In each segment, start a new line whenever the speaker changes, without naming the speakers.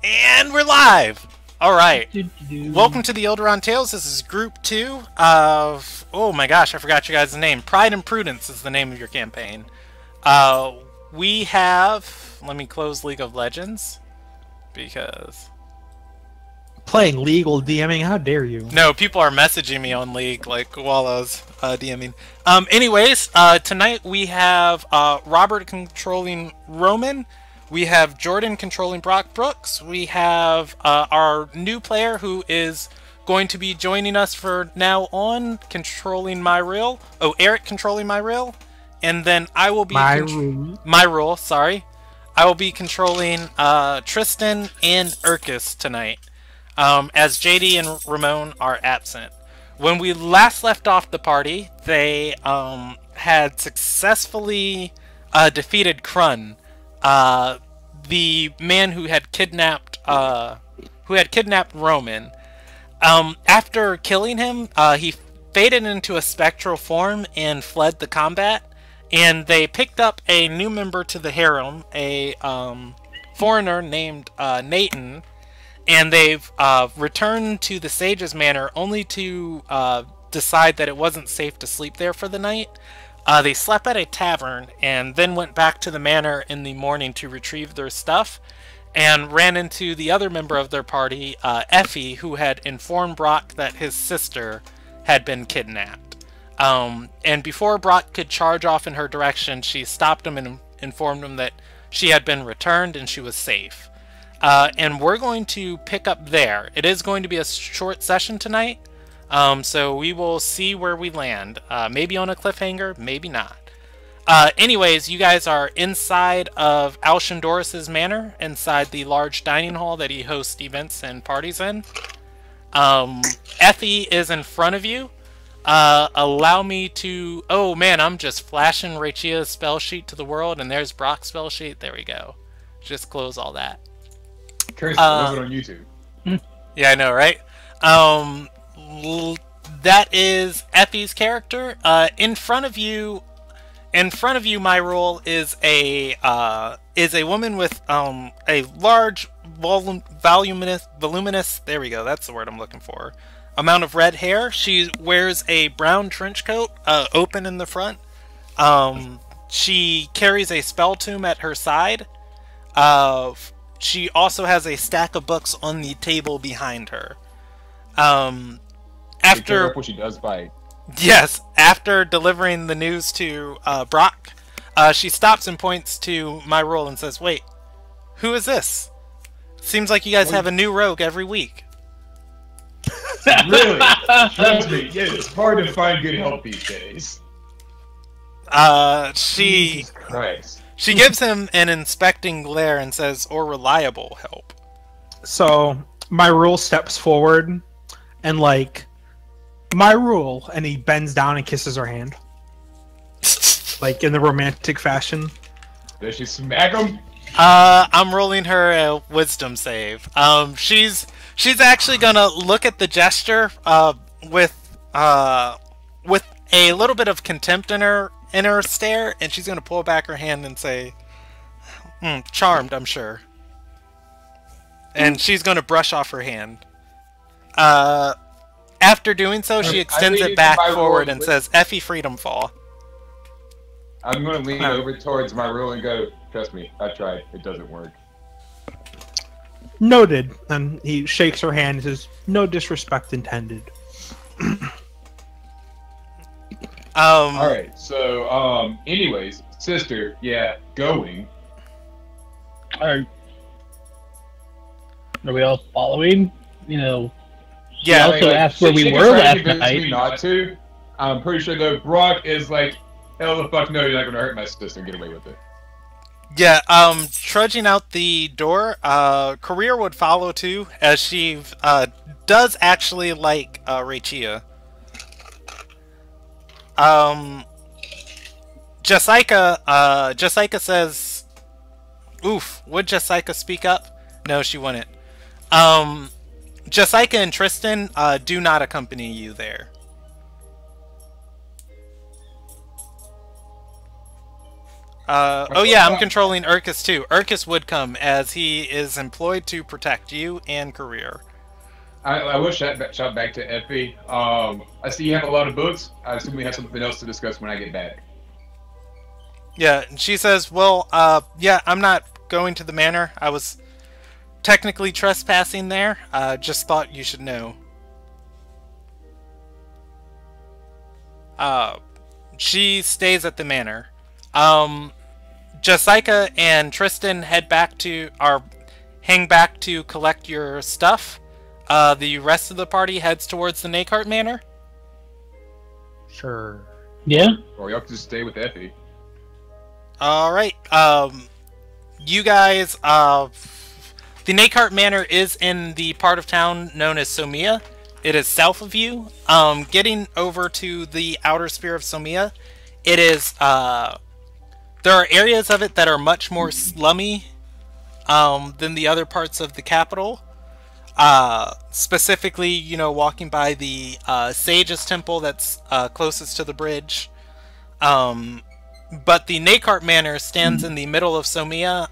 And we're live! Alright. Welcome to the Ilderon Tales. This is Group 2 of... Oh my gosh, I forgot your guys' name. Pride and Prudence is the name of your campaign. We have... Let me close League of Legends. Because...
Playing legal DMing? How dare you?
No, people are messaging me on League, like, while I was DMing. Anyways, tonight we have Robert controlling Roman. We have Jordan controlling Brock Brooks. We have our new player who is going to be joining us for now on, controlling my reel. Oh, Eric controlling my reel. And then I will be... My rule, sorry. I will be controlling Tristan and Urkus tonight, as JD and Ramon are absent. When we last left off the party, they had successfully defeated Krun, the man who had kidnapped Roman. After killing him, he faded into a spectral form and fled the combat. And they picked up a new member to the harem, a foreigner named Nathan. And they've returned to the Sage's Manor only to decide that it wasn't safe to sleep there for the night. They slept at a tavern and then went back to the manor in the morning to retrieve their stuff and ran into the other member of their party, Effie, who had informed Brock that his sister had been kidnapped. And before Brock could charge off in her direction, she stopped him and informed him that she had been returned and she was safe. And we're going to pick up there. It is going to be a short session tonight, so we will see where we land. Maybe on a cliffhanger, maybe not. Anyways, you guys are inside of Alshindoris's manor, inside the large dining hall that he hosts events and parties in. Effie is in front of you. Allow me to... Oh man, I'm just flashing Raichia's spell sheet to the world, and there's Brock's spell sheet. There we go. Just close all that.
Curious, was it on YouTube?
Yeah, I know, right? That is Effie's character. In front of you, my role is a woman with a large, voluminous. There we go. That's the word I'm looking for. Amount of red hair. She wears a brown trench coat, open in the front. She carries a spell tomb at her side. She also has a stack of books on the table behind her. After
what she does by...
Yes, after delivering the news to Brock, she stops and points to my role and says, "Wait, who is this? Seems like you guys have a new rogue every week."
Really? Trust me, yeah, it's hard to find good help these days.
Jesus
Christ.
She gives him an inspecting glare and says, "Or reliable help."
So, my rule steps forward and, like, my rule, and he bends down and kisses her hand. Like, in the romantic fashion.
Does she smack him?
I'm rolling her a wisdom save. She's actually gonna look at the gesture, with a little bit of contempt in her stare, and she's gonna pull back her hand and say, "Charmed, I'm sure." And she's gonna brush off her hand. After doing so, she extends it back forward and says, "Effie Freedom Fall."
I'm gonna lean over towards my rule and go, "Trust me, I tried. It doesn't work."
Noted. And he shakes her hand and says, "No disrespect intended."
Alright, so, anyways, sister, yeah, going.
Are we all following? You know,
yeah.
Also asked where we were last night.
Me not to. I'm pretty sure though Brock is like, hell the fuck no, you're not gonna hurt my sister and get away with it.
Yeah, trudging out the door, Career would follow too, as she does actually like Raichia. Jessica says, "Oof, would Jessica speak up?" No, she wouldn't. Jessica and Tristan do not accompany you there. Oh yeah, I'm controlling Urkus too. Urkus would come as he is employed to protect you and career.
I will shout back to Effie. I see you have a lot of books. I assume we have something else to discuss when I get back.
Yeah, and she says, well, yeah, I'm not going to the manor. I was technically trespassing there. Just thought you should know. She stays at the manor. Jessica and Tristan hang back to collect your stuff. The rest of the party heads towards the Nakart Manor.
Sure.
Yeah.
Or y'all can just stay with Effie.
Alright, you guys, the Nakart Manor is in the part of town known as Somia. It is south of you. Getting over to the outer sphere of Somia, it is, there are areas of it that are much more slummy, than the other parts of the capital. Specifically, you know, walking by the, Sage's Temple that's, closest to the bridge. But the Nakart Manor stands in the middle of Somia,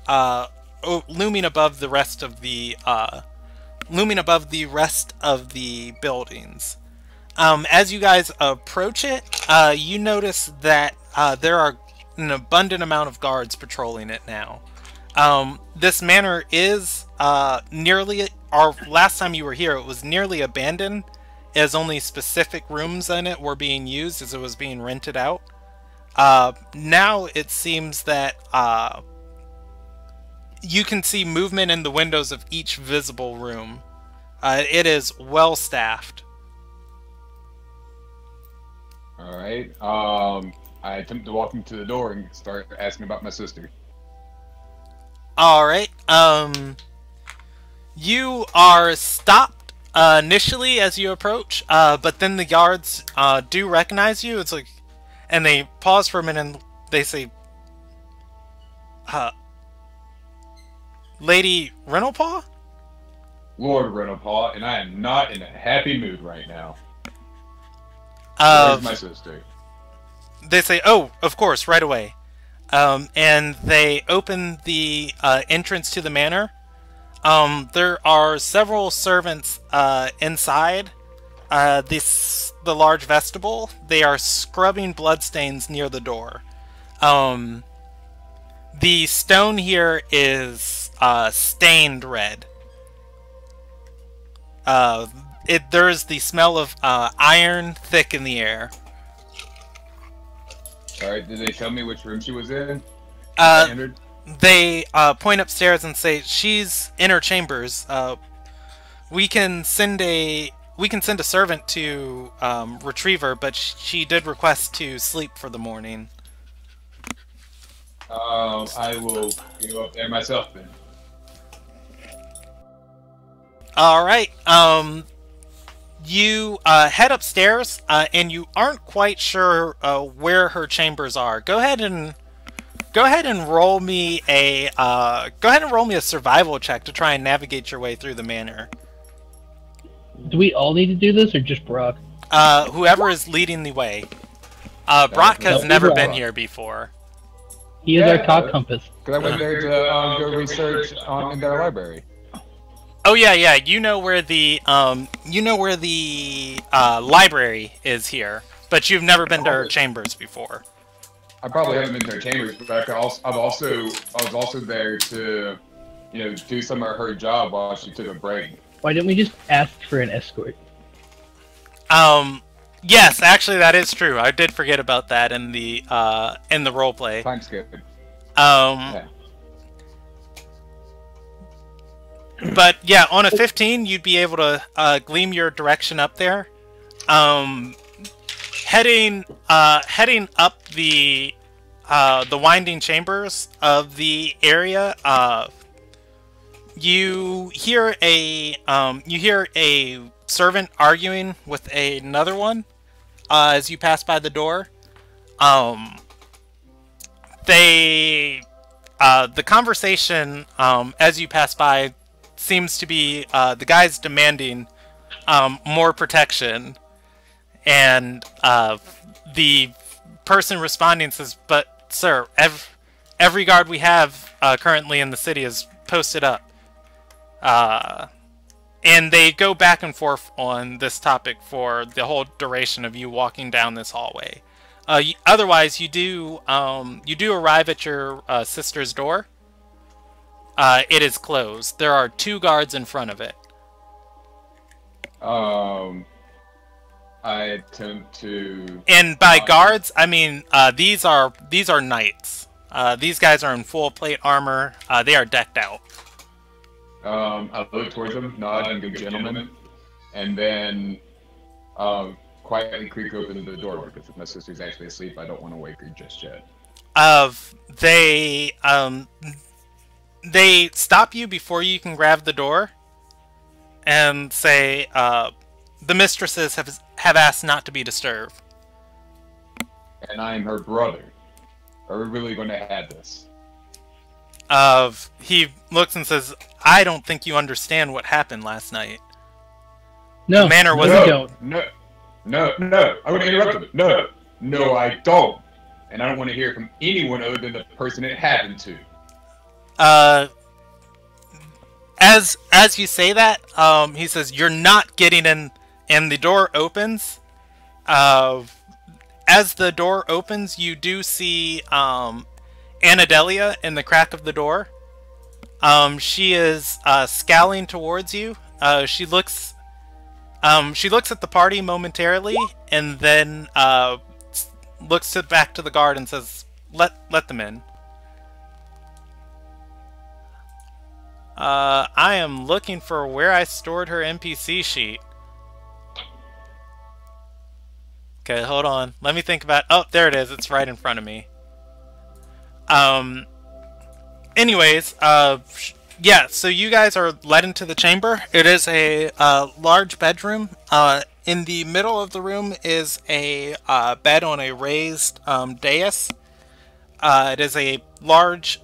looming above the rest of the buildings. As you guys approach it, you notice that there are an abundant amount of guards patrolling it now. This manor is nearly, or last time you were here, it was nearly abandoned, as only specific rooms in it were being used as it was being rented out. Now it seems that you can see movement in the windows of each visible room. It is well staffed.
Alright. I attempt to walk into the door and start asking about my sister.
Alright. You are stopped initially as you approach, but then the guards do recognize you. It's like, and they pause for a minute and they say, Lady Renalpaw?
Lord Renalpaw, and I am not in a happy mood right now. Where's my sister?
They say, oh, of course, right away. And they open the entrance to the manor. There are several servants inside the large vestibule. They are scrubbing bloodstains near the door. The stone here is stained red. There's the smell of iron thick in the air.
Alright, did they tell me which room she was in?
They point upstairs and say she's in her chambers. We can send a servant to retrieve her, but she did request to sleep for the morning.
I will go up there myself then.
Alright, you head upstairs, and you aren't quite sure where her chambers are. Go ahead and roll me a survival check to try and navigate your way through the manor.
Do we all need to do this, or just Brock?
Whoever is leading the way. Brock has never been here before.
He is our top compass.
Because I went there to go research in their library.
Oh yeah, you know where the library is here, but you've never been to her chambers before.
I probably haven't been to her chambers, but I was also there to, do some of her job while she took a break.
Why didn't we just ask for an escort?
Yes, actually that is true. I did forget about that in the roleplay.
Time skip.
Yeah. But yeah, on a 15, you'd be able to gleam your direction up there. Heading up the winding chambers of the area, you hear a servant arguing with another one as you pass by the door. The conversation as you pass by seems to be the guy's demanding more protection, and the person responding says, "But sir, every guard we have currently in the city is posted up. And they go back and forth on this topic for the whole duration of you walking down this hallway. Otherwise, you do arrive at your sister's door. It is closed. There are 2 guards in front of it.
I attempt to.
And by guards, I mean these are knights. These guys are in full plate armor. They are decked out.
I look towards them, nod, and good gentlemen, and then quietly creak open the door because if my sister's actually asleep, I don't want to wake her just yet.
They stop you before you can grab the door, and say, "The mistresses have asked not to be disturbed."
And I am her brother. Are we really going to have this?
He looks and says, "I don't think you understand what happened last night.
No,
The manor was
no,
no. I want to interrupt him. No, I don't. And I don't want to hear from anyone other than the person it happened to.
As you say that, he says, "You're not getting in," and the door opens. As the door opens, you do see Anadelia in the crack of the door. She is scowling towards you. She looks at the party momentarily, and then looks back to the guard and says, "Let them in." I am looking for where I stored her NPC sheet. Okay, hold on. Let me think about... Oh, there it is. It's right in front of me. Anyways, yeah, so you guys are led into the chamber. It is a large bedroom. In the middle of the room is a bed on a raised dais. It is a large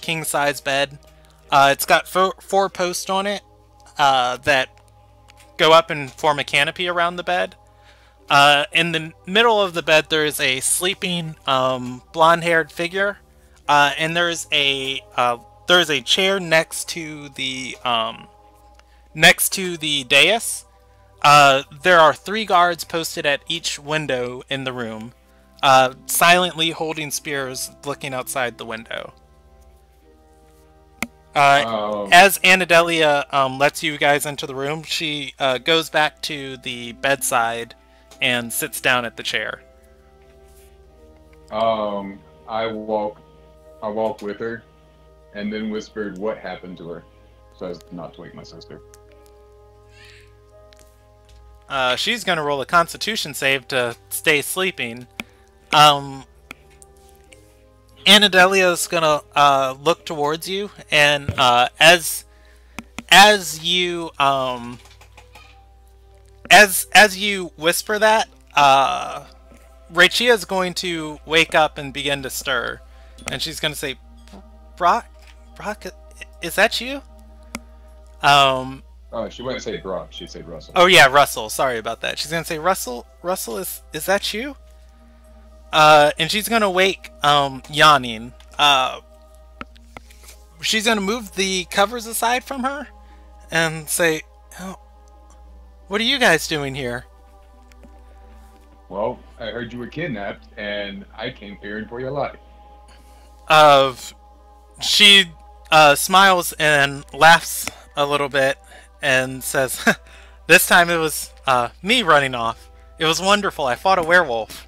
king-size bed. It's got 4 posts on it that go up and form a canopy around the bed. In the middle of the bed, there is a sleeping blonde-haired figure, and there is a chair next to the dais. There are 3 guards posted at each window in the room, silently holding spears, looking outside the window. As Anadelia lets you guys into the room, she goes back to the bedside and sits down at the chair.
I walk with her, and then whispered what happened to her, so as not to wake my sister.
She's gonna roll a Constitution save to stay sleeping. Anadelia's gonna look towards you, and as you whisper that, Rachia is going to wake up and begin to stir, and she's gonna say, Brock, is that you?"
Oh, she wouldn't say Brock, she'd say Russell.
Oh yeah, Russell. Sorry about that. She's gonna say, Russell, is that you?" And she's gonna wake, yawning. She's gonna move the covers aside from her and say, "Oh, what are you guys doing here?"
Well, I heard you were kidnapped, and I came fearing for your life.
She smiles and laughs a little bit and says, "This time it was me running off. It was wonderful. I fought a werewolf."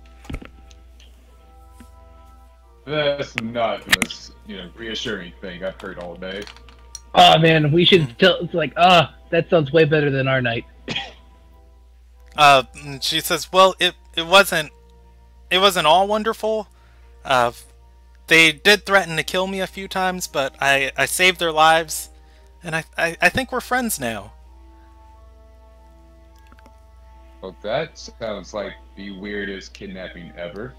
That's not the most, reassuring thing I've heard all day.
Oh man, we should tell. It's like, that sounds way better than our night.
She says, "Well, it wasn't all wonderful. They did threaten to kill me a few times, but I saved their lives, and I think we're friends now."
Well, that sounds like the weirdest kidnapping ever.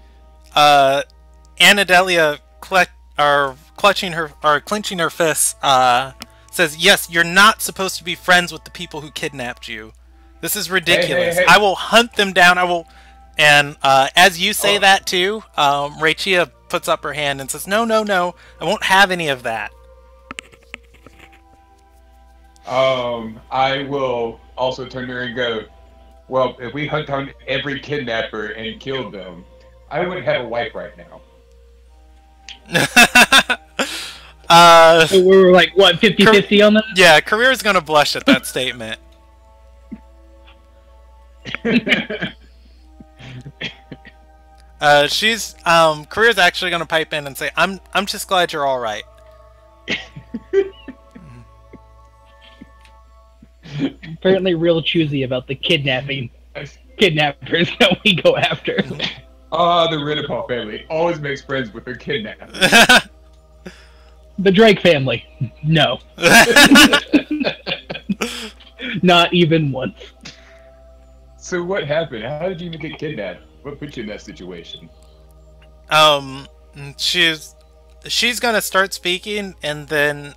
Anadelia clenching her fists, says, "Yes, you're not supposed to be friends with the people who kidnapped you. This is ridiculous.
Hey.
I will hunt them down. I will." And as you say that too, Rachia puts up her hand and says, "No, no, no, I won't have any of that."
I will also turn to her and go, well, if we hunt down every kidnapper and killed them, I wouldn't have a wife right now.
So we were like, what, 50-50 on that?
Yeah, Career's gonna blush at that statement. Career's actually gonna pipe in and say, I'm just glad you're alright.
Apparently real choosy about the kidnappers that we go after.
The Ridipal family always makes friends with their kidnappers.
The Drake family. No. Not even once.
So what happened? How did you even get kidnapped? What put you in that situation?
She's gonna start speaking, and then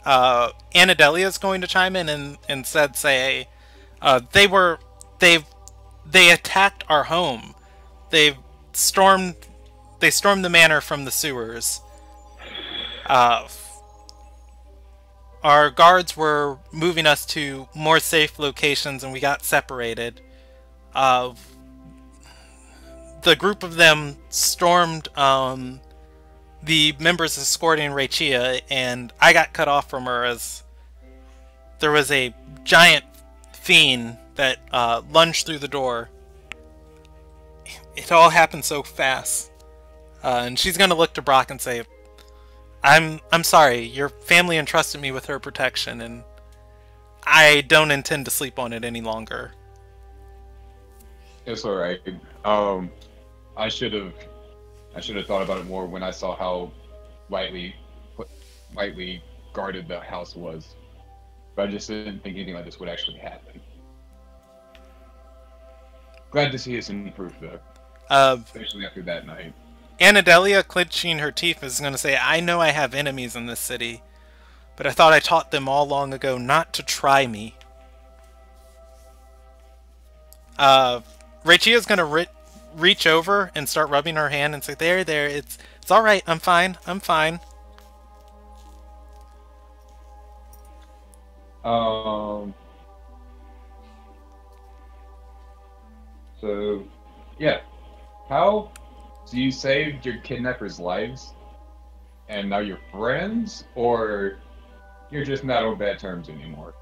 Anadelia is going to chime in and instead say, they attacked our home. They stormed the manor from the sewers. Our guards were moving us to more safe locations, and we got separated. The group of them stormed the members escorting Rachia, and I got cut off from her as there was a giant fiend that lunged through the door. It all happened so fast. And she's going to look to Brock and say, I'm sorry, your family entrusted me with her protection, and I don't intend to sleep on it any longer.
It's alright. I should have thought about it more when I saw how lightly guarded the house was. But I just didn't think anything like this would actually happen. Glad to see it's improved though. Especially after that night.
Anadelia, clenching her teeth, is going to say, I know I have enemies in this city, but I thought I taught them all long ago not to try me. Raichia's going to reach over and start rubbing her hand and say, there, it's alright, I'm fine.
So, yeah. How? So you saved your kidnappers' lives, and now you're friends, or you're just not on bad terms anymore?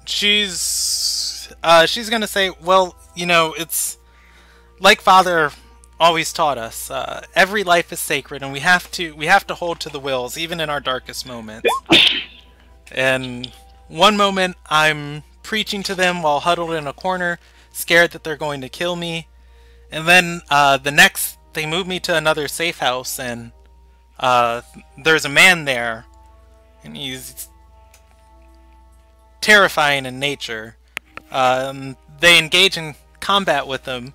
She's gonna say, well, it's like Father always taught us. Every life is sacred, and we have to hold to the wills, even in our darkest moments. And one moment, I'm preaching to them while huddled in a corner, scared that they're going to kill me. And then the next, they move me to another safe house, and there's a man there, and he's terrifying in nature. They engage in combat with him,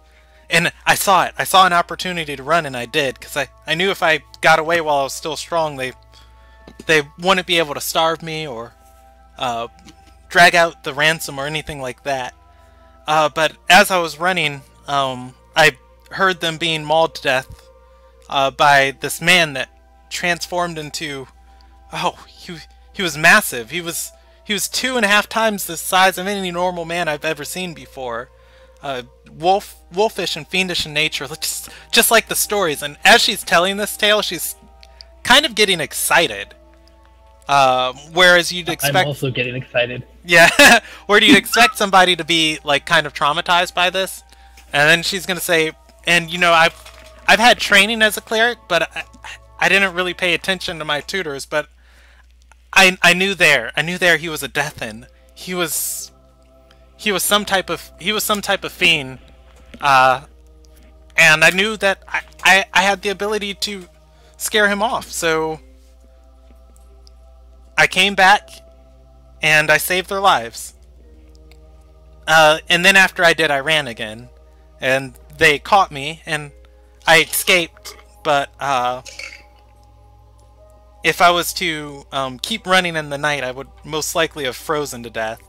and I saw it. I saw an opportunity to run, and I did, because I knew if I got away while I was still strong, they wouldn't be able to starve me or drag out the ransom or anything like that. But as I was running, I heard them being mauled to death by this man that transformed into... Oh, he was massive. He was 2.5 times the size of any normal man I've ever seen before. Wolfish and fiendish in nature, just like the stories. And as she's telling this tale, she's kind of getting excited. Whereas you'd expect...
I'm also getting excited.
Yeah, where do you expect somebody to be like kind of traumatized by this? And then she's gonna say, and I've had training as a cleric, but I didn't really pay attention to my tutors. But I knew there he was a death-end. He was some type of fiend, and I knew that I had the ability to scare him off. So I came back, and I saved their lives. And then after I did, I ran again, and they caught me, and I escaped. But if I was to keep running in the night, I would most likely have frozen to death.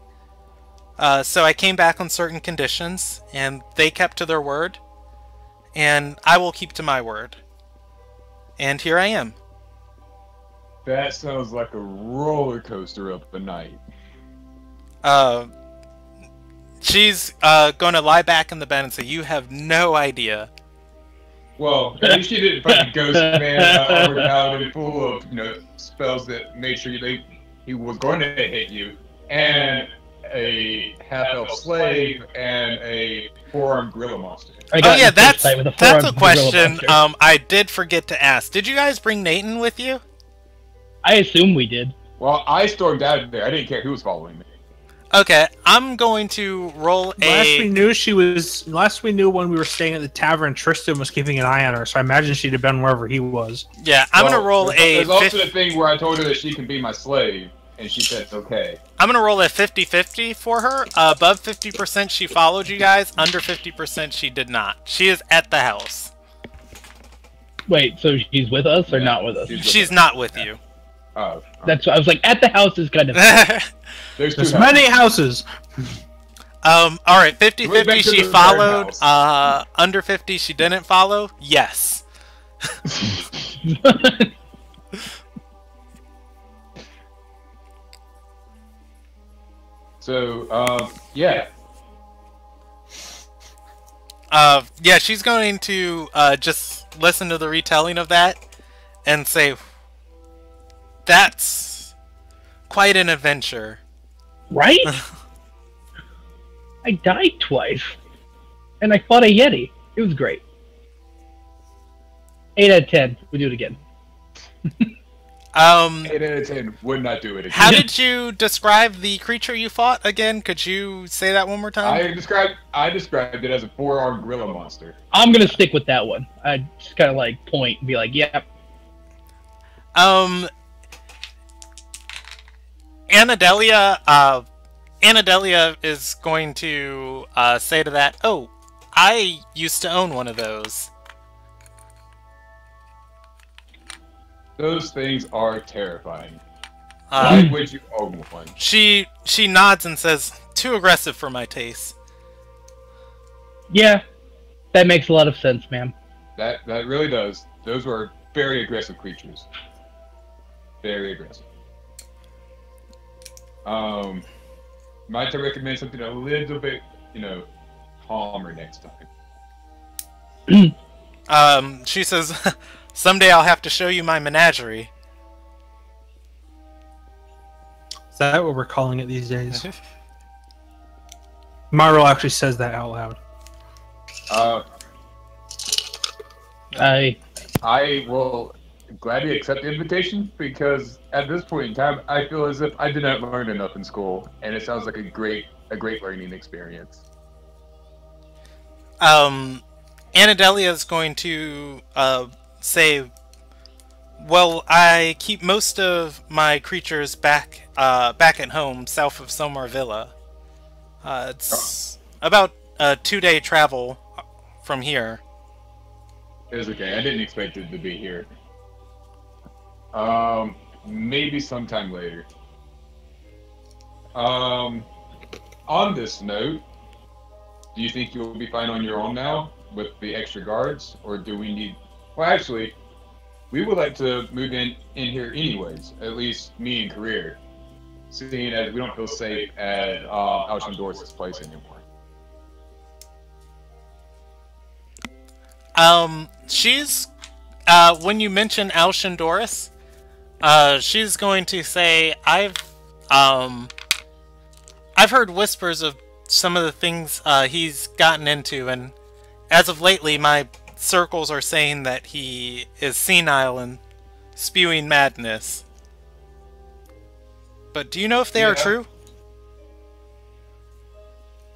So I came back on certain conditions, and they kept to their word, and I will keep to my word. and here I am.
That sounds like a roller coaster of a night.
She's going to lie back in the bed and say, "You have no idea."
Well, at least she didn't fight a ghost man armored paladin full of, spells that made sure he was going to hit you, and a half-elf slave and a four-armed gorilla monster.
Oh yeah, that's a question I did forget to ask. Did you guys bring Nathan with you?
I assume we did.
Well, I stormed out of there. I didn't care who was following me.
Okay, I'm going to roll a...
Last we knew when we were staying at the tavern, Tristan was keeping an eye on her, so I imagine she'd have been wherever he was.
Yeah, I'm going to roll a...
There's also the thing where I told her that she can be my slave, and she said okay.
I'm going to roll a 50-50 for her. Above 50% she followed you guys, under 50% she did not. She is at the house.
Wait, so she's with us or not with us?
She's not with you.
Oh.
That's what I was like, at the house is kind of...
There's many houses.
Alright, 50-50 she followed. Under 50 she didn't follow. Yes.
So, yeah.
Yeah, she's going to just listen to the retelling of that and say, "That's quite an adventure."
Right? I died twice. And I fought a Yeti. It was great. 8 out of 10. We do it again.
8 out of 10 would not do it again.
How did you describe the creature you fought again? Could you say that one more time?
I described it as a four-armed gorilla monster.
I'm gonna stick with that one. I just kind of like point and be like, "Yep."
Anadelia is going to say to that, "Oh, I used to own one of those."
Those things are terrifying. Why would you own one?
She nods and says, "Too aggressive for my taste."
Yeah, that makes a lot of sense, ma'am.
That really does. Those were very aggressive creatures. Very aggressive. Might I recommend something a little bit, calmer next time?
She says, "Someday I'll have to show you my menagerie."
Is that what we're calling it these days? Myro actually says that out loud.
I will gladly accept the invitation, because at this point in time, I feel as if I did not learn enough in school, and it sounds like a great learning experience.
Anadelia is going to say, "Well, I keep most of my creatures back at home, south of Somar Villa. It's about a 2-day travel from here."
It's okay. I didn't expect it to be here. Maybe sometime later. On this note, do you think you'll be fine on your own now with the extra guards, or do we need... Well, actually, we would like to move in here anyways, at least me and Career, seeing as we don't feel safe at Alchendor's place anymore.
She's when you mention Alchendorus, she's going to say, I've heard whispers of some of the things he's gotten into, and as of lately my circles are saying that he is senile and spewing madness. But do you know if they are true?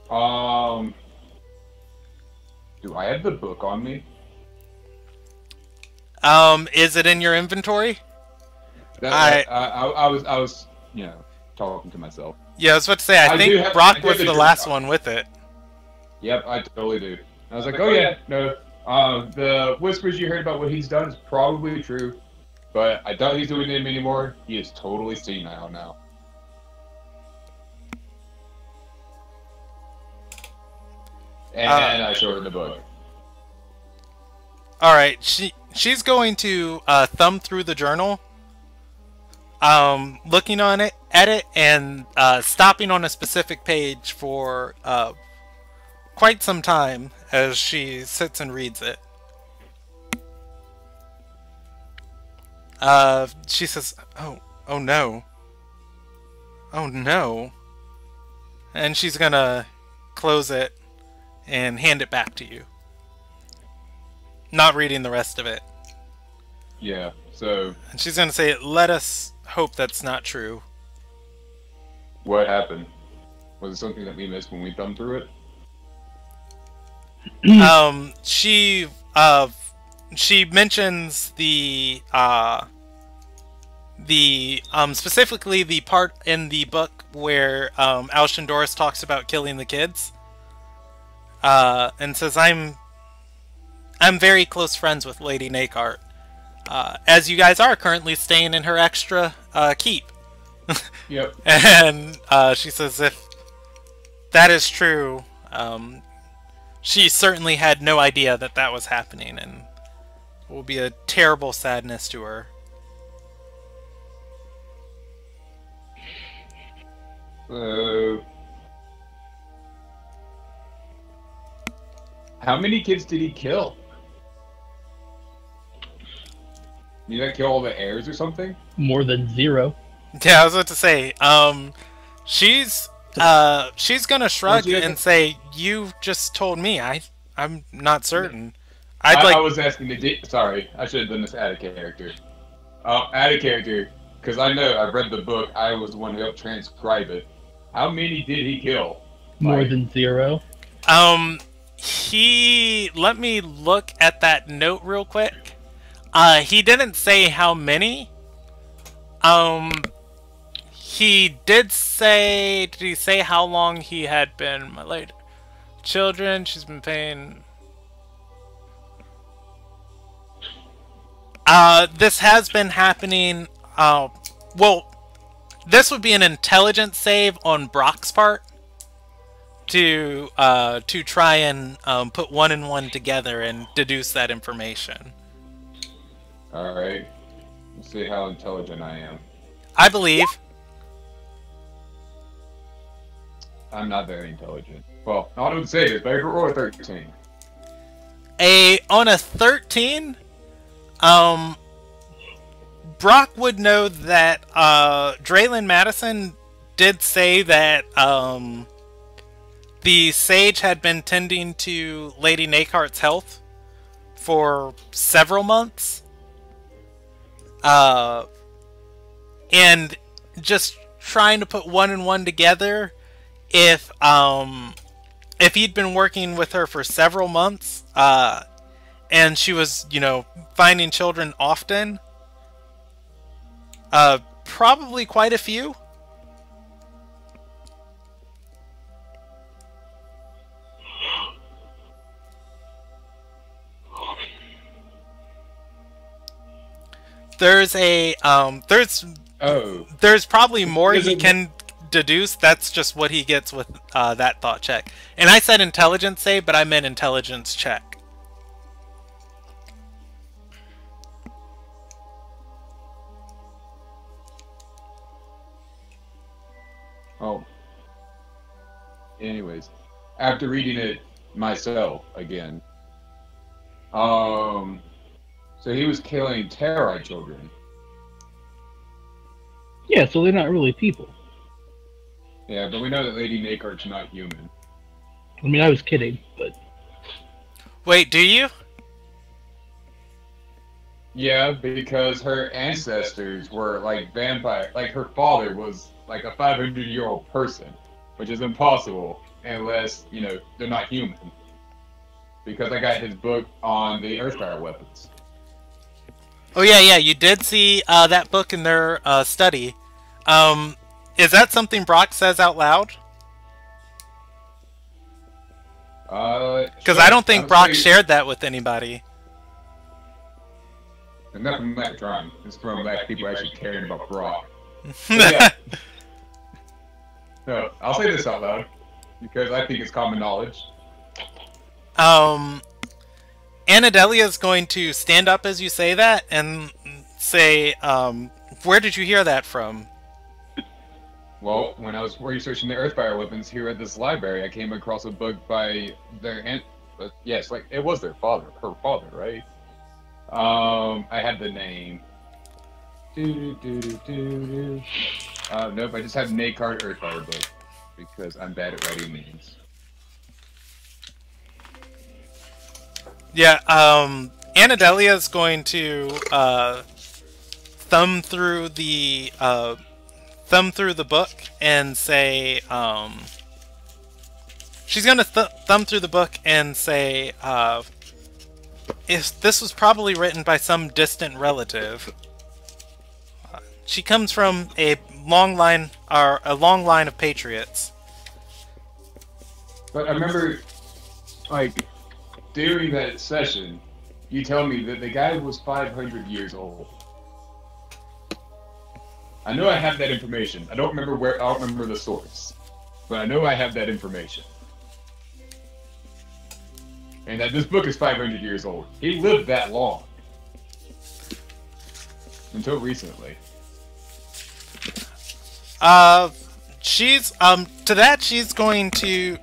Do I have the book on me?
Is it in your inventory?
I was, talking to myself.
Yeah, I was about to say, I think Brock was the last one with it.
Yep, I totally do. I was like, oh yeah, no. The whispers you heard about what he's done is probably true, but I doubt he's doing them anymore. He is totally senile now. And I showed her the book.
All right, she's going to thumb through the journal, looking on it at it, and stopping on a specific page for quite some time as she sits and reads it. She says, "Oh no, oh no," and she's gonna close it and hand it back to you. Not reading the rest of it.
Yeah, so
And she's gonna say, "Let us hope that's not true."
what happened? Was it something that we missed when we thumbed through it?
She mentions the specifically the part in the book where Alshindoris talks about killing the kids, and says, I'm very close friends with Lady Nakart, as you guys are currently staying in her extra keep.
Yep.
And she says, if that is true, she certainly had no idea that that was happening, and it will be a terrible sadness to her.
So, how many kids did he kill? Did he kill all the heirs or something?
More than 0.
Yeah, I was about to say, she's gonna shrug and say, "You just told me. I'm not certain."
I was asking sorry, I should have done this out of character. Out of character, because I know I read the book. I was the one who helped transcribe it. How many did he kill?
More than 0.
Let me look at that note real quick. He didn't say how many. He did say... Did he say how long he had been my late children? She's been paying... This has been happening... well, this would be an intelligence save on Brock's part to try and put 1 and 1 together and deduce that information.
Alright. Let's see how intelligent I am.
I believe.
I'm not very intelligent. Well, I would say this, but I could roll a 13.
On a 13, Brock would know that Draylin Madison did say that the sage had been tending to Lady Nakart's health for several months. And just trying to put 1 and 1 together, if he'd been working with her for several months, and she was, finding children often, probably quite a few. There's probably more he can deduce. That's just what he gets with that thought check. And I said intelligence save, but I meant intelligence check.
Oh. Anyways, after reading it myself again, so he was killing Terrorite children.
Yeah, so they're not really people.
Yeah, but we know that Lady Nakart's not human.
I mean, I was kidding, but...
Wait, do you?
Yeah, because her ancestors were like vampire. Like her father was like a 500-year-old person, which is impossible unless, they're not human. Because I got his book on the Earthfire weapons.
Oh yeah, you did see that book in their study. Is that something Brock says out loud? Because I don't think Brock shared that with anybody.
And nothing from that drawing. It's from black people actually caring about Brock. Yeah. No, I'll say this out loud because I think it's common knowledge.
Anadelia is going to stand up as you say that and say, where did you hear that from?
Well, when I was researching the Earthfire weapons here at this library, I came across a book by their aunt. Yes, like it was their father, her father, right? I had the name. Nope, I just have Nakard Earthfire book because I'm bad at writing names.
Yeah, Anadelia is going to thumb through the book and say, she's going to thumb through the book and say, if this was probably written by some distant relative. She comes from a long line of patriots.
But I remember, like, during that session, you tell me that the guy was 500 years old. I know I have that information. I don't remember the source, but I know I have that information. And that this book is 500 years old. He lived that long. Until recently.
She's, to that she's going to,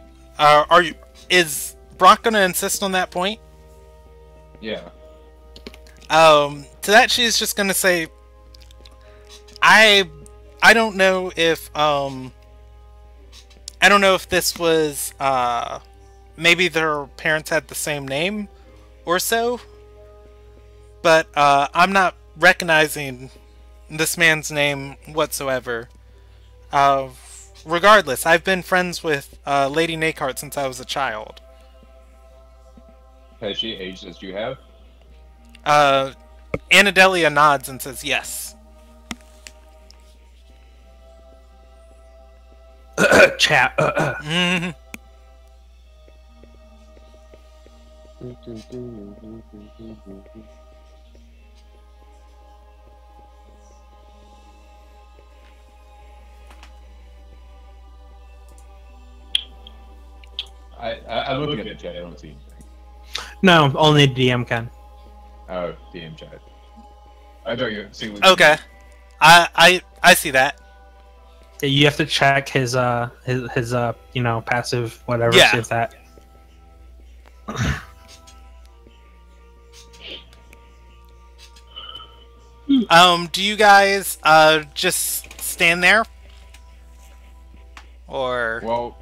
is Brock gonna insist on that point?
Yeah.
To that she's just gonna say, I don't know if, this was, maybe their parents had the same name or so, but, I'm not recognizing this man's name whatsoever. Regardless, I've been friends with Lady Nakard since I was a child.
Has she aged as you have?
Anadelia nods and says yes.
Chat.
I look at the chat, I don't see anything.
No, only DM can.
Oh, DM chat. I thought you see.
Okay, I see that.
Yeah, you have to check his passive whatever.
Yeah.
See if that.
Do you guys just stand there, or?
Well,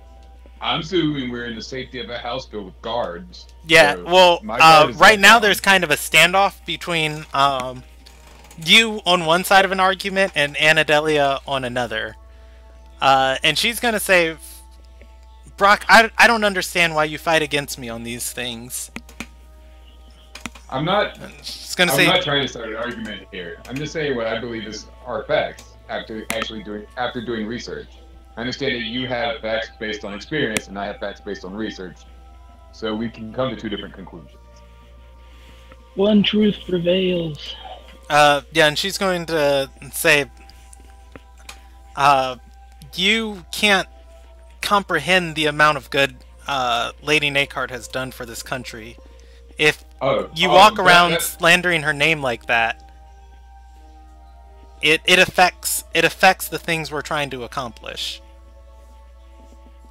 I'm assuming we're in the safety of a house filled with guards.
Yeah,
so
well,
my guard is
right now
down.
there's kind of a standoff between you on one side of an argument and Anadelia on another. And she's gonna say, Brock, I don't understand why you fight against me on these things.
I'm not.
She's gonna
I'm
say,
not trying to start an argument here. I'm just saying what I believe are facts after doing research. I understand that you have facts based on experience, and I have facts based on research. So we can come to two different conclusions.
One truth prevails.
yeah, and she's going to say, you can't comprehend the amount of good Lady Nakard has done for this country. If you walk around slandering her name like that, it affects the things we're trying to accomplish.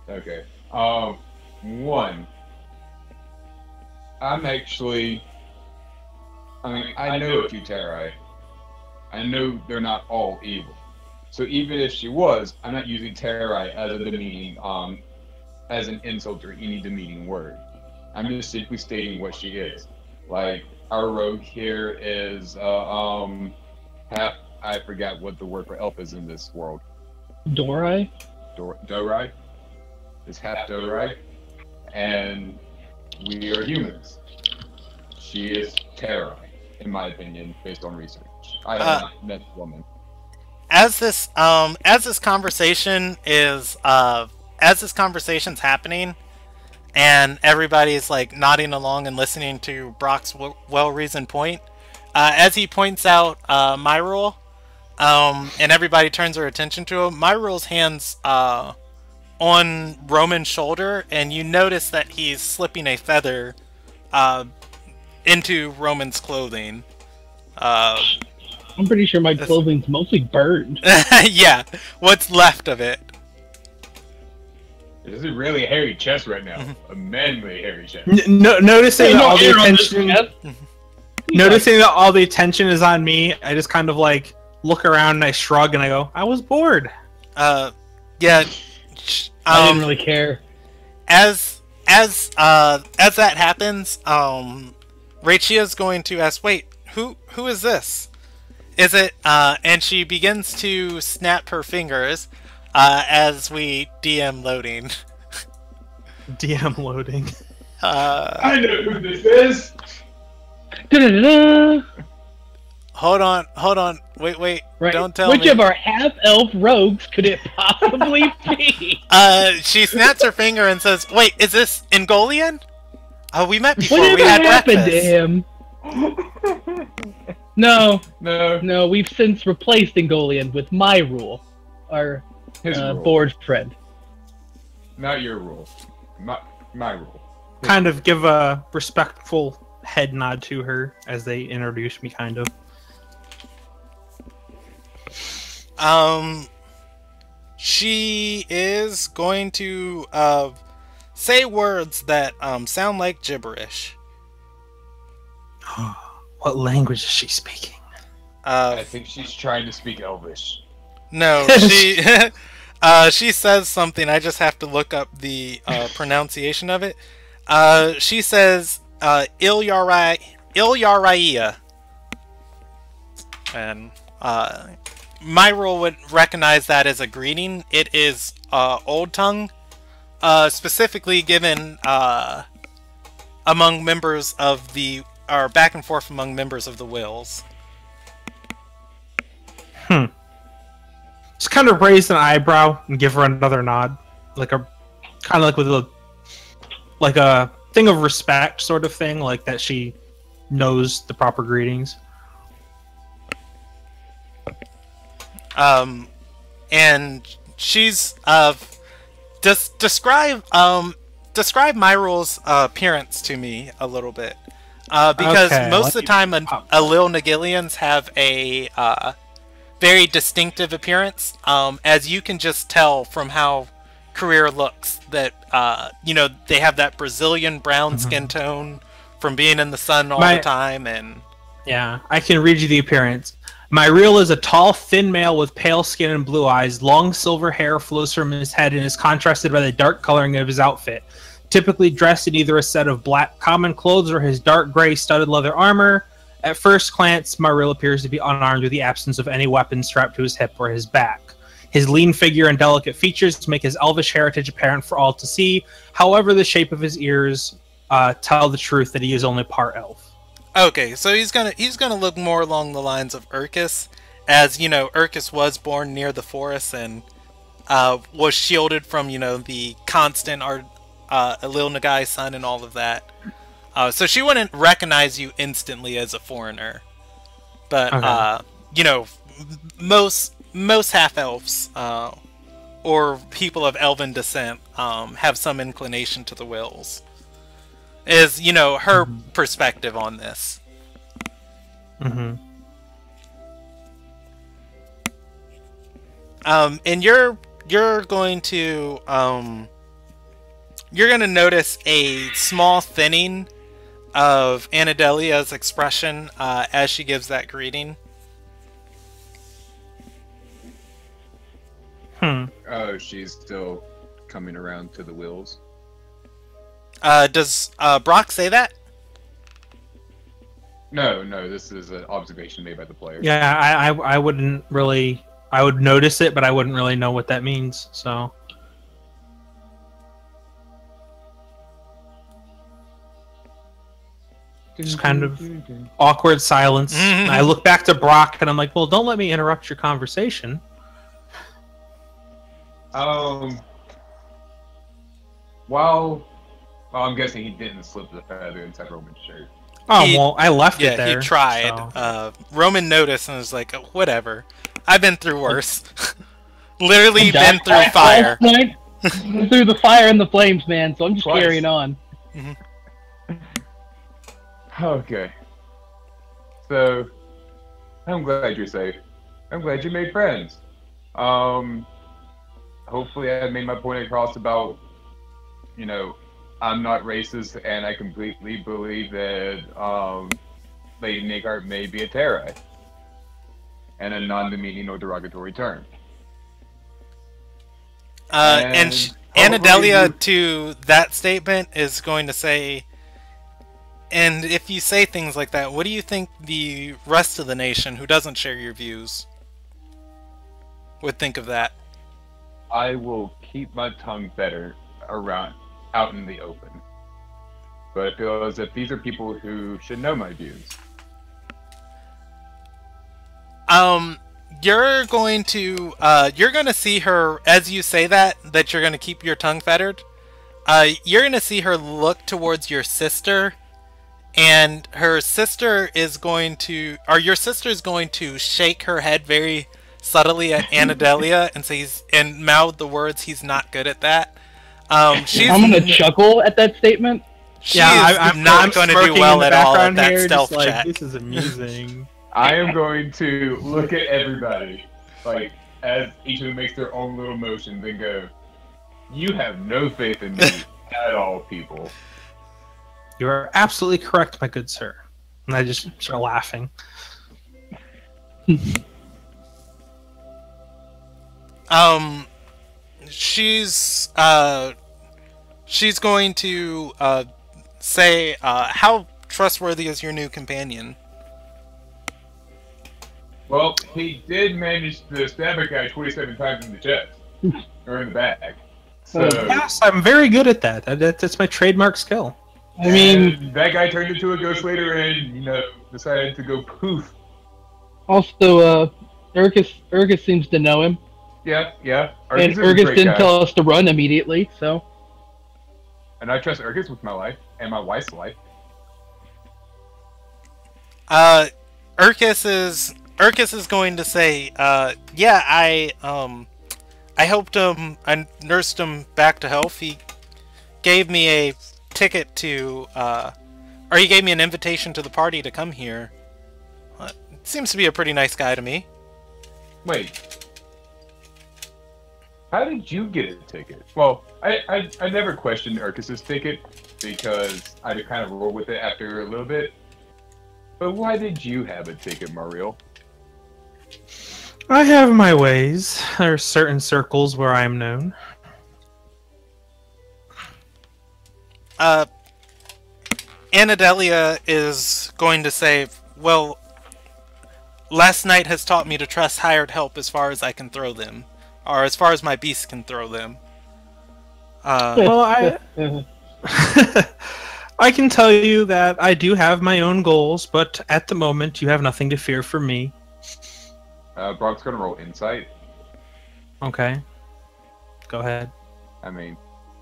Okay. One. I know a few Terrai. I know they're not all evil. So even if she was, I'm not using Terrai as a demeaning, as an insult or any demeaning word. I'm just simply stating what she is. Like, our rogue here is, half, I forgot what the word for elf is in this world.
Dorai?
Dorai? Is half Dorai. And we are humans. She is Terrai, in my opinion, based on research. I have not met the woman.
As this conversation's happening, and everybody's like nodding along and listening to Brock's well-reasoned point, as he points out Myrule, and everybody turns their attention to him, Myrule's hands on Roman's shoulder, and you notice that he's slipping a feather into Roman's clothing.
I'm pretty sure my clothing's mostly burned.
Yeah, what's left of it.
This is a really hairy chest right now. A manly hairy chest.
Noticing that all the
hair on this
attention,
chest.
noticing that all the attention is on me, I just kind of like look around and I shrug and I go, "I was bored."
Yeah.
I didn't really care.
As that happens, Raichia's going to ask, "Wait, who is this? Is it?" And she begins to snap her fingers as we DM loading.
DM loading.
I know who this is.
Da-da-da-da.
Hold on. Wait.
Right.
Don't tell
Which
me.
of our half-elf rogues could it possibly be?
She snaps her finger and says, "Wait, is this Ingolian? We met before.
Whatever
We had
happened
breakfast."
to him? No.
No.
We've since replaced Ingolian with my rule, our
His rule.
board friend.
Not your rule. My rule.
Kind of give a respectful head nod to her as they introduce me, kind of.
She is going to say words that sound like gibberish.
What language is she speaking?
I think she's trying to speak Elvish.
No, she she says something. I just have to look up the pronunciation of it. She says Ilyaria. And my rule would recognize that as a greeting. It is Old Tongue, specifically given among members of the, or back and forth among members of the Wills.
Just kind of raise an eyebrow and give her another nod, like a kind of like with a thing of respect, sort of thing, like that she knows the proper greetings.
And she's describe Myrule's appearance to me a little bit, because
Okay,
most of the time Alil Nagilians have a very distinctive appearance, as you can just tell from how Career looks, that they have that Brazilian brown skin tone from being in the sun all the time. And
yeah, I can read you the appearance. Myreel is a tall, thin male with pale skin and blue eyes. Long silver hair flows from his head and is contrasted by the dark coloring of his outfit. Typically dressed in either a set of black common clothes or his dark gray studded leather armor. At first glance, Myreel appears to be unarmed with the absence of any weapon strapped to his hip or his back. His lean figure and delicate features make his elvish heritage apparent for all to see. However, the shape of his ears tell the truth that he is only part elf.
okay, so he's gonna look more along the lines of Urkus, as Urkus was born near the forest and was shielded from the constant Alil Nagai sun and all of that. So she wouldn't recognize you instantly as a foreigner, but
okay.
Most half elves or people of elven descent have some inclination to the Wills. Is her perspective on this. And you're going to notice a small thinning of Anadelia's expression as she gives that greeting.
Oh, she's still coming around to the Wills.
Does Brock say that?
No, this is an observation made by the player.
Yeah, I wouldn't really... I would notice it, but I wouldn't really know what that means, so... Just kind of awkward silence. And I look back to Brock, and I'm like, well, don't let me interrupt your conversation.
Well, I'm guessing he didn't slip the feather inside Roman's shirt.
Oh, well, I left it there.
Yeah, he tried.
So.
Roman noticed and was like, oh, whatever. I've been through worse. Literally been through fire.
Through the fire and the flames, man, so I'm just carrying on.
Okay. So, I'm glad you're safe. I'm glad you made friends. Hopefully I made my point across about, I'm not racist and I completely believe that, Lady Nigart may be a Terra. And a non-demeaning or derogatory term.
And Anadelia to that statement is going to say, and if you say things like that, what do you think the rest of the nation who doesn't share your views would think of that?
I will keep my tongue better out in the open. But I feel as if these are people who should know my views.
You're going to see her, as you say that you're going to keep your tongue fettered. You're going to see her look towards your sister, and your sister is going to shake her head very subtly at Anadelia and mouth the words, "He's not good at that." I'm
going to chuckle at that statement.
I'm not going to do well at all at that stealth check.
This is amusing.
I am going to look at everybody, as each of them makes their own little motions and go, "You have no faith in me at all, people."
You are absolutely correct, my good sir. And I just start laughing.
She's going to say, how trustworthy is your new companion?
Well, he did manage to stab a guy 27 times in the chest. Or in the back. So,
yes, I'm very good at that. That's my trademark skill.
I mean,
that guy turned into a ghost later and, decided to go poof.
Also, Urgus seems to know him.
Yeah.
And Urgus didn't tell us to run immediately, so.
And I trust Urgus with my life and my wife's life.
Urkus is going to say, yeah, I helped him, I nursed him back to health. He gave me a ticket to, or he gave me an invitation to the party to come here. Seems to be a pretty nice guy to me.
Wait. How did you get a ticket? Well, I never questioned Urkus's ticket because I kind of rolled with it after a little bit. But why did you have a ticket, Mariel?
I have my ways. There are certain circles where I am known.
Anadelia is going to say, well, last night has taught me to trust hired help as far as I can throw them. Or as far as my beast can throw them.
Well, I can tell you that I do have my own goals, but at the moment, you have nothing to fear from me.
Brock's gonna roll insight.
Okay. Go ahead.
I mean,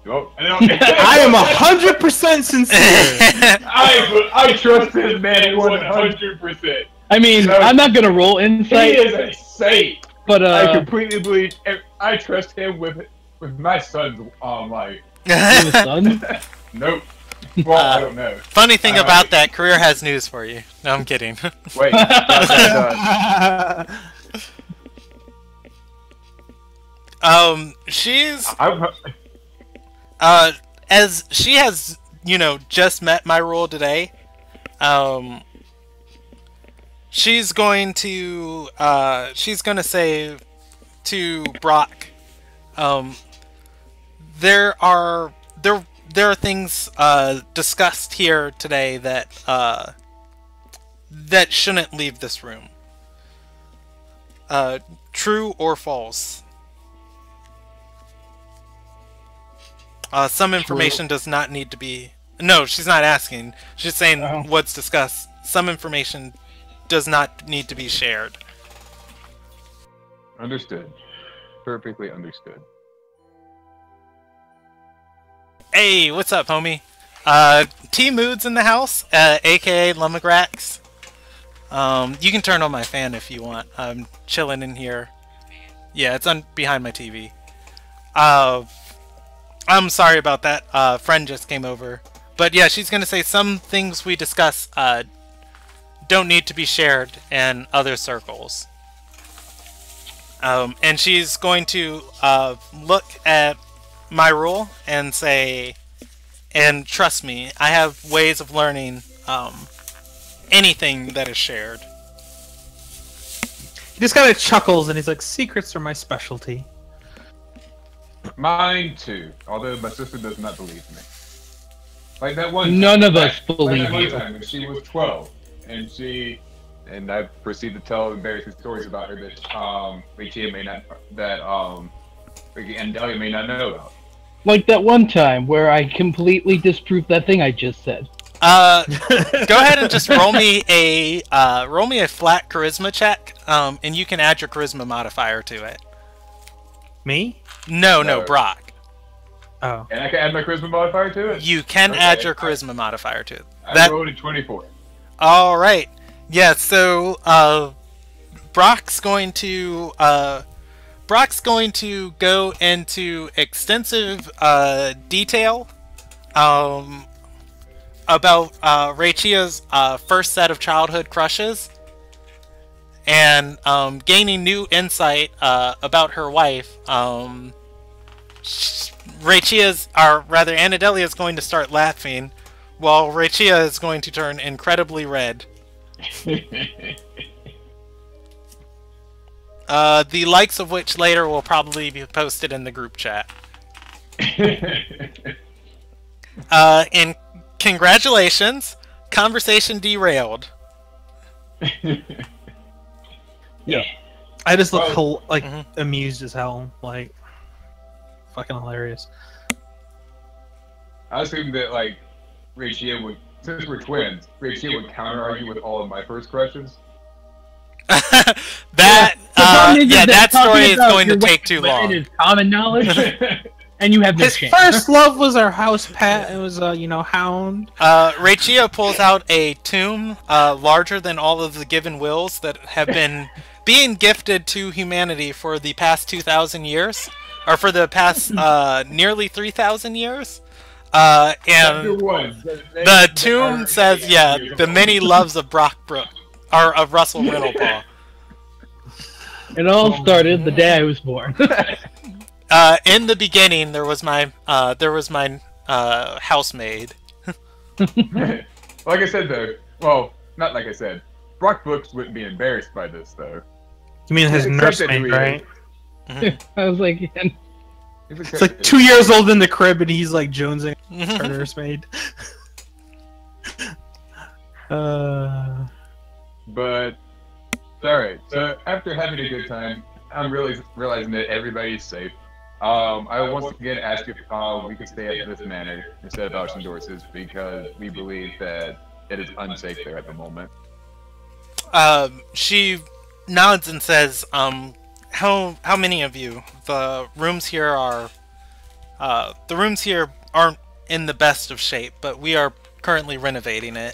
I am 100% sincere.
I trust this man 100%.
I mean, I'm not gonna roll insight.
He is a saint.
But
I completely believe. I trust him with my son's life.
Your son?
Nope. Well, I don't know.
Funny thing about that, Career has news for you. No, I'm kidding.
Wait.
She's as she has, just met my role today. She's going to say to Brock, there are things discussed here today that shouldn't leave this room. True or false? Some information does not need to be... No, she's not asking. She's saying what's discussed. Some information does not need to be shared.
Understood. Perfectly understood.
Hey, what's up, homie? T Mood's in the house, aka Lumagrax. You can turn on my fan if you want. I'm chilling in here. Yeah, it's behind my TV. I'm sorry about that. Friend just came over. But yeah, she's going to say some things we discuss don't need to be shared in other circles. And she's going to look at my rule and say, and trust me, I have ways of learning anything that is shared.
He just kind of chuckles and he's like, secrets are my specialty.
Mine too, although my sister does not believe me. Like that one.
None of us believe
that one
you.
time when she was 12, and I proceed to tell embarrassing stories about her that Rachel may not, and Delia may not know about.
Like that one time where I completely disproved that thing I just said.
Go ahead and just roll me a flat charisma check, and you can add your charisma modifier to it.
Me?
No, Brock.
Oh.
And I can add my charisma modifier to it?
You can
Okay.
add your charisma modifier to it.
I rolled a 24.
All right. Yeah. So Brock's going to go into extensive detail about Raichia's first set of childhood crushes and gaining new insight about her wife. Anadelia is going to start laughing, while Raichia is going to turn incredibly red. The likes of which later will probably be posted in the group chat. And congratulations, conversation derailed.
Yeah.
I just look amused as hell. Like, fucking hilarious.
I assume that, like, Rachia would, since we're twins, Rachia would counter-argue with all of my first questions.
That story is going to take too long.
It is common knowledge, and you have no
His
chance.
first love was our house pet. It was hound.
Raichia pulls out a tomb larger than all of the given wills that have been being gifted to humanity for the past 2,000 years, or for the past nearly 3,000 years. And the tomb says, the many loves of of Russell Riddlepaw.
It all started the day I was born.
In the beginning, there was my housemaid.
Like I said, though. Well, not like I said. Brock Brooks wouldn't be embarrassed by this, though.
You mean his nursemaid, right?
I was like,
It's like 2 years old in the crib, and he's like jonesing her nursemaid.
But alright, so after having a good time, I'm really realizing that everybody's safe. I will once again ask if we could stay at this manor instead of Ocean Dorses because we believe that it is unsafe there at the moment.
She nods and says, how many of you? The rooms here aren't in the best of shape, but we are currently renovating it.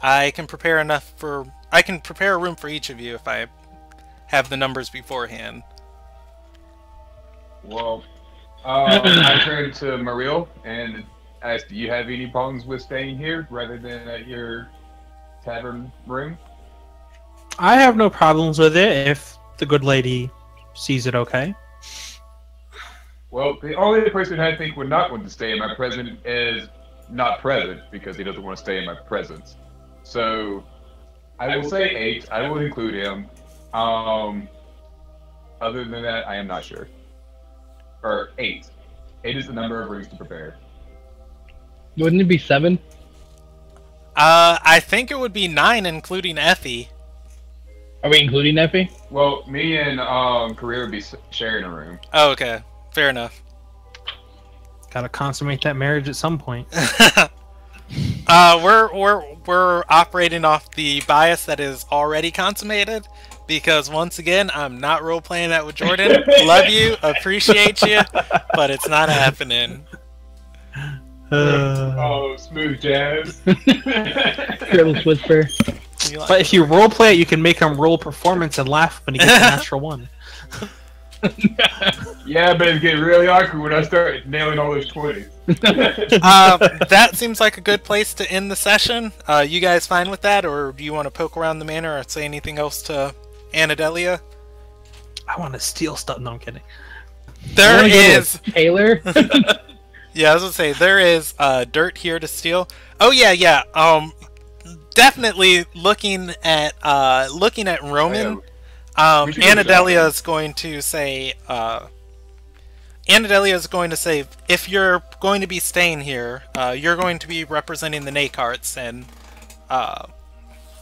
I can prepare a room for each of you if I have the numbers beforehand.
Well, I turned to Mariel and asked, do you have any problems with staying here rather than at your tavern room?
I have no problems with it if the good lady sees it okay.
Well, the only person I think would not want to stay in my presence is not present because he doesn't want to stay in my presence. So I will say 8. I will include him. Other than that, I am not sure. Or 8. 8 is the number of rooms to prepare.
wouldn't it be 7?
I think it would be 9, including Effie.
Are we including Effie?
Well, me and Career would be sharing a room.
Oh, okay. Fair enough.
Gotta consummate that marriage at some point.
We're operating off the bias that is already consummated, because once again, I'm not role playing that with Jordan. Love you, appreciate you, but it's not happening.
Oh, smooth jazz.
Careless whisper.
But if you roleplay it, you can make him roll performance and laugh when he gets a natural one.
Yeah, but it's getting really awkward when I start nailing all those 20s.
That seems like a good place to end the session. You guys fine with that, or do you want to poke around the manor or say anything else to Anadelia?
I want to steal stuff. No, I'm kidding.
There is
Taylor.
Yeah, I was gonna say there is dirt here to steal. Oh yeah. Definitely looking at Roman. Anadelia is going to say. Anadelia is going to say, if you're going to be staying here, you're going to be representing the Nakarts and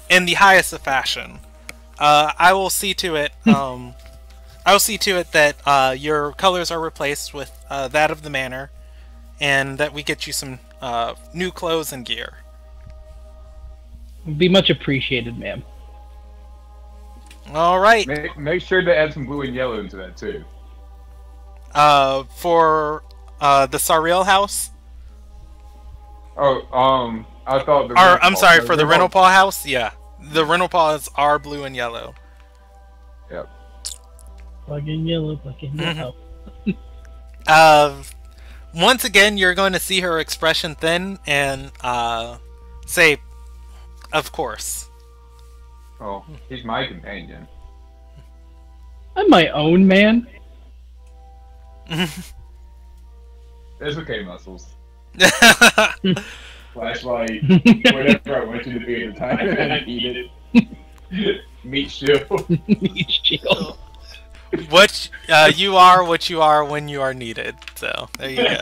in the highest of fashion. I will see to it. I will see to it that your colors are replaced with that of the manor, and that we get you some new clothes and gear.
Be much appreciated, ma'am.
All right.
Make sure to add some blue and yellow into that too.
For the Sariel house.
Oh, I thought.
I'm sorry, for the Rentalpaw house. Yeah, the Rentalpaws are blue and yellow.
Yep.
Black and yellow, black and yellow.
Once again, you're going to see her expression thin and say, "Of course."
Oh, he's my companion.
I'm my own man.
It's okay, Muscles. Flashlight, whatever I want you to be at the time. I need it. Meat shield.
Meat shield.
What you are, what you are when you are needed. So there you go.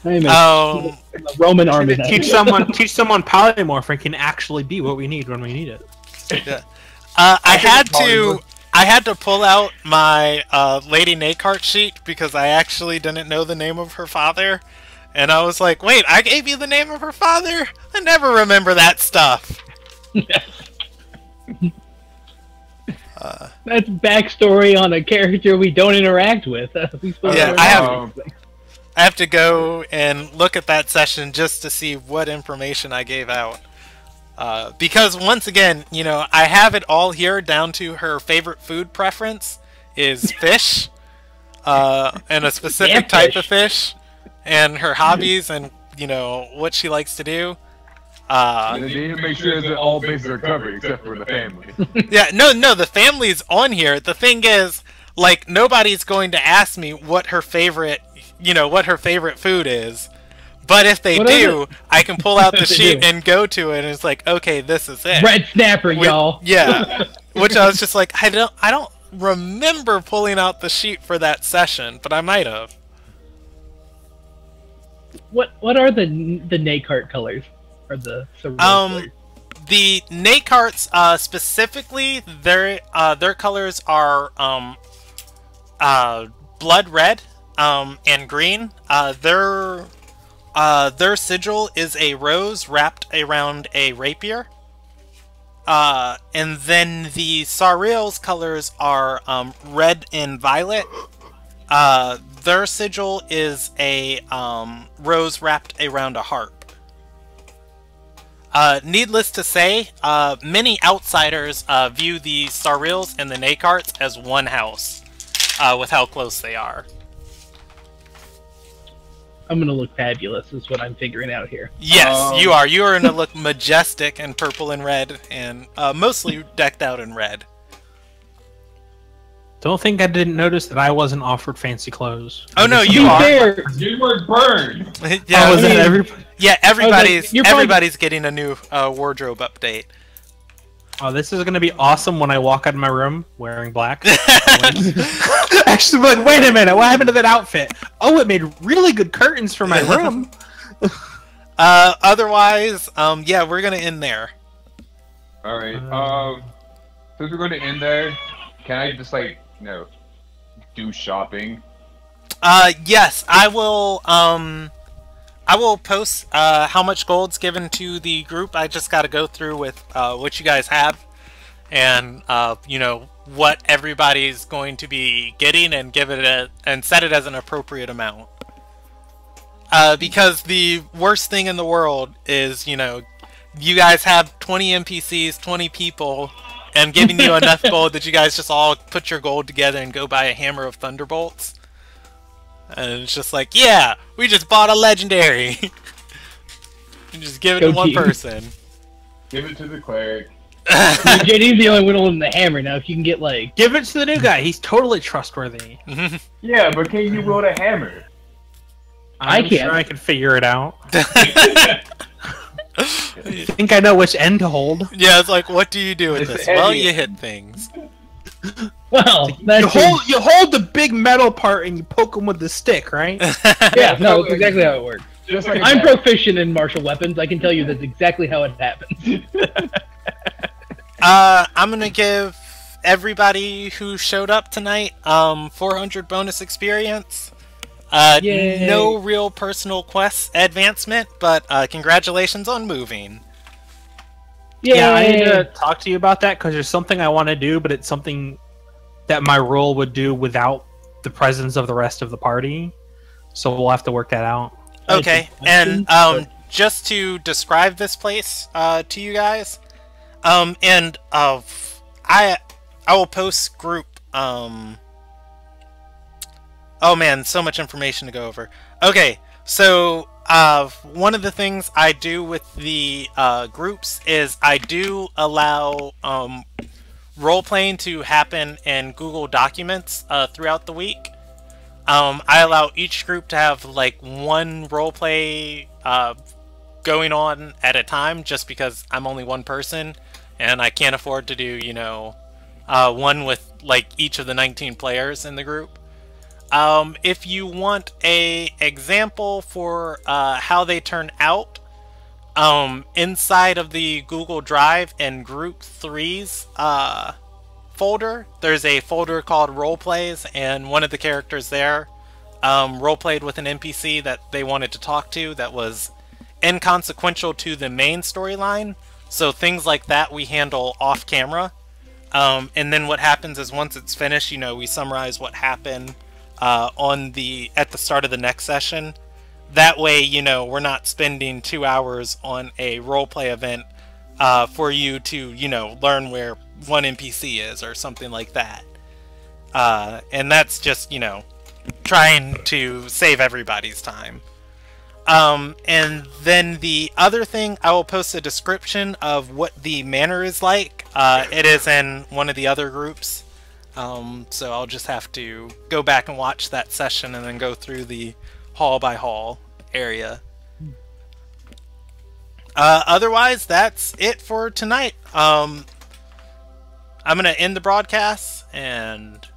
I'm a Roman army.
Teach someone polymorph and can actually be what we need when we need it.
Yeah. I had to pull out my Lady Nakart sheet because I actually didn't know the name of her father, and I was like, "Wait, I gave you the name of her father? I never remember that stuff."
That's backstory on a character we don't interact with.
Yeah, I have to go and look at that session just to see what information I gave out. Because once again, you know, I have it all here down to her favorite food preference is fish, and a specific type of fish, and her hobbies and, you know, what she likes to do.
You need to make sure that all bases are covered except for the family.
Yeah, no, the family's on here. The thing is, like, nobody's going to ask me what her favorite, what her favorite food is. But if they do, I can pull out the sheet and go to it, and it's like, okay, this is it.
Red snapper, y'all.
Yeah, which I was just like, I don't remember pulling out the sheet for that session, but I might have.
What are the Nakart colors? Or the colors?
The Nakarts specifically, their colors are blood red and green. Their sigil is a rose wrapped around a rapier. And then the Sariel's colors are red and violet. Their sigil is a rose wrapped around a harp. Needless to say, many outsiders view the Sariels and the Nakarts as one house, with how close they are.
I'm gonna look fabulous, is what I'm figuring out here.
Yes, you are. You are gonna look majestic in purple and red, and mostly decked out in red.
Don't think I didn't notice that I wasn't offered fancy clothes.
Oh no, you are.
Fair.
You were burned.
Yeah,
was that everybody?
Yeah, everybody's getting a new wardrobe update.
Oh, this is gonna be awesome when I walk out of my room wearing black. Actually, but wait a minute, what happened to that outfit? Oh, it made really good curtains for my room.
Otherwise, yeah, we're gonna end there.
All right. Since we're going to end there, can I just do shopping?
Yes, I will. I will post how much gold's given to the group. I just got to go through with what you guys have, and what everybody's going to be getting, and give it and set it as an appropriate amount. Because the worst thing in the world is, you guys have 20 NPCs, 20 people, and giving you enough gold that you guys just all put your gold together and go buy a hammer of thunderbolts. And it's just like, yeah, we just bought a legendary. And just give it to one person.
Give it to the cleric.
JD's the only one holding the hammer now. If you can get like,
Give it to the new guy. He's totally trustworthy.
Yeah, but can you wield a hammer?
I'm
I can't.
sure I can figure it out. I think I know which end to hold.
Yeah, it's like, what do you do with
It's
this?
heavy.
Well, you hit things.
well,
You
that's
hold the big metal part and you poke him with the stick, right?
yeah, no, it's exactly how it works.
Just like
I'm proficient in martial weapons. I can tell you that's exactly how it happens.
I'm gonna give everybody who showed up tonight 400 bonus experience.
Yay.
No real personal quest advancement, but congratulations on moving.
Yeah, I need
Yay.
to talk to you about that because there's something I want to do, but it's something that my role would do without the presence of the rest of the party. So we'll have to work that out.
Okay, and just to describe this place to you guys, and I will post group. Oh man, so much information to go over. Okay, so one of the things I do with the groups is I do allow role-playing to happen in Google Documents throughout the week. I allow each group to have like one roleplay going on at a time, just because I'm only one person and I can't afford to do, you know, one with like each of the 19 players in the group. If you want a example for how they turn out, inside of the Google Drive in Group 3's folder, there's a folder called Roleplays, and one of the characters there roleplayed with an NPC that they wanted to talk to that was inconsequential to the main storyline. So things like that we handle off camera. And then what happens is once it's finished, you know, we summarize what happened at the start of the next session. That way, you know, we're not spending 2 hours on a roleplay event for you to, you know, learn where one NPC is or something like that. And that's just, you know, trying to save everybody's time. And then the other thing, I will post a description of what the manor is like. It is in one of the other groups. So I'll just have to go back and watch that session and then go through the hall by hall area. Otherwise, that's it for tonight. I'm going to end the broadcast and